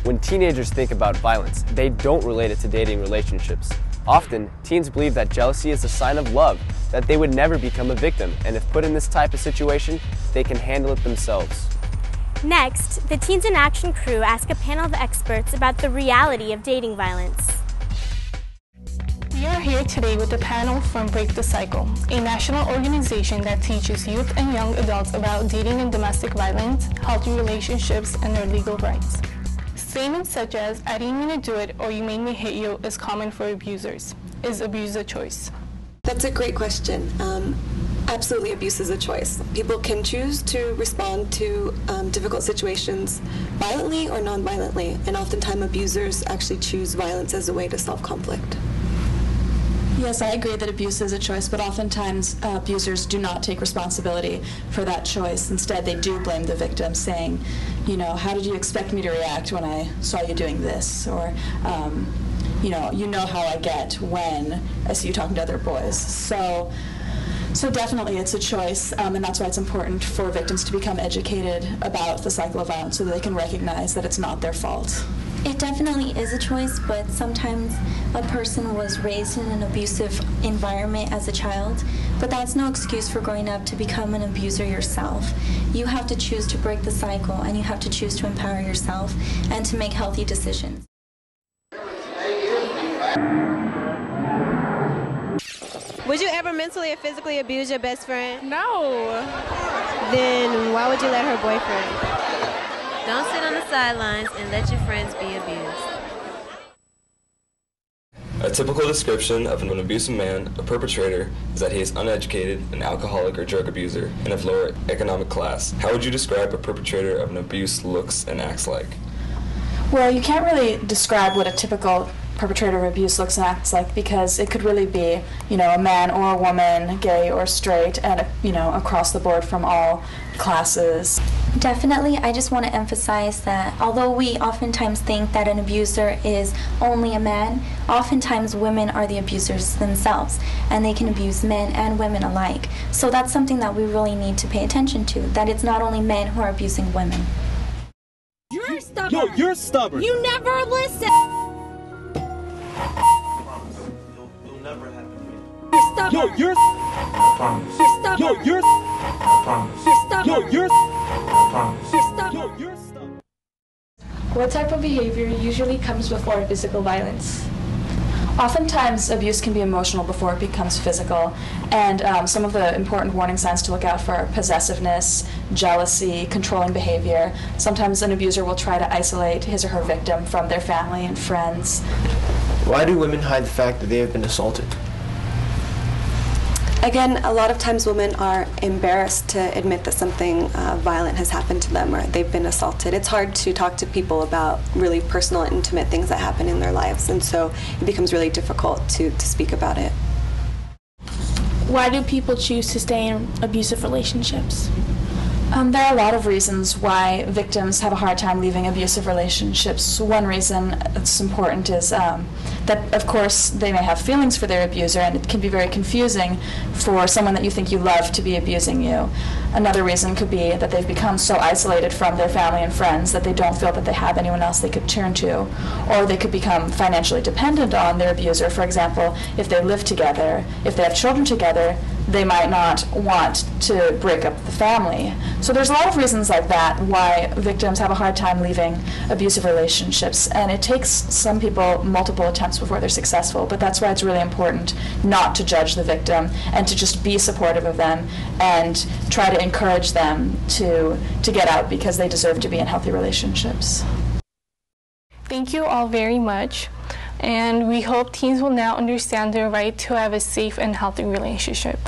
When teenagers think about violence, they don't relate it to dating relationships. Often, teens believe that jealousy is a sign of love, that they would never become a victim, and if put in this type of situation, they can handle it themselves. Next, the Teens in Action crew ask a panel of experts about the reality of dating violence. We are here today with a panel from Break the Cycle, a national organization that teaches youth and young adults about dating and domestic violence, healthy relationships, and their legal rights. Statements such as, "I didn't mean to do it," or "you made me hate you," is common for abusers. Is abuse a choice? That's a great question. Absolutely, abuse is a choice. People can choose to respond to difficult situations violently or non-violently, and oftentimes abusers actually choose violence as a way to solve conflict. Yes, I agree that abuse is a choice, but oftentimes abusers do not take responsibility for that choice. Instead, they do blame the victim, saying, you know, how did you expect me to react when I saw you doing this? Or, you know how I get when I see you talking to other boys. So definitely it's a choice, and that's why it's important for victims to become educated about the cycle of violence so that they can recognize that it's not their fault. It definitely is a choice, but sometimes a person was raised in an abusive environment as a child, but that's no excuse for growing up to become an abuser yourself. You have to choose to break the cycle, and you have to choose to empower yourself and to make healthy decisions. Would you ever mentally or physically abuse your best friend? No. Then why would you let her boyfriend? Don't sit on the sidelines and let your friends be abused. A typical description of an abusive man, a perpetrator, is that he is uneducated, an alcoholic or drug abuser, and of lower economic class. How would you describe a perpetrator of an abuse looks and acts like? Well, you can't really describe what a typical perpetrator of abuse looks and acts like, because it could really be, a man or a woman, gay or straight, and, across the board from all classes. Definitely, I just want to emphasize that although we oftentimes think that an abuser is only a man, oftentimes women are the abusers themselves, and they can abuse men and women alike. So that's something that we really need to pay attention to, that it's not only men who are abusing women. You're stubborn. Yo, you're stubborn. You never listen. You'll never happen to me. You're stubborn. Yo, you're I promise. You're stubborn. Yo, you're I promise. You're stubborn. Yo, you're I promise. You're stubborn. Yo, you're stubborn. What type of behavior usually comes before physical violence? Oftentimes, abuse can be emotional before it becomes physical, and some of the important warning signs to look out for are possessiveness, jealousy, controlling behavior. Sometimes an abuser will try to isolate his or her victim from their family and friends. Why do women hide the fact that they have been assaulted? Again, a lot of times women are embarrassed to admit that something violent has happened to them or they've been assaulted. It's hard to talk to people about really personal and intimate things that happen in their lives, and so it becomes really difficult to speak about it. Why do people choose to stay in abusive relationships? There are a lot of reasons why victims have a hard time leaving abusive relationships. One reason that's important is that, of course, they may have feelings for their abuser, and it can be very confusing for someone that you think you love to be abusing you. Another reason could be that they've become so isolated from their family and friends that they don't feel that they have anyone else they could turn to. Or they could become financially dependent on their abuser. For example, if they live together, if they have children together, they might not want to break up the family. So there's a lot of reasons like that why victims have a hard time leaving abusive relationships, and it takes some people multiple attempts before they're successful, but that's why it's really important not to judge the victim and to just be supportive of them and try to encourage them to get out, because they deserve to be in healthy relationships. Thank you all very much, and we hope teens will now understand their right to have a safe and healthy relationship.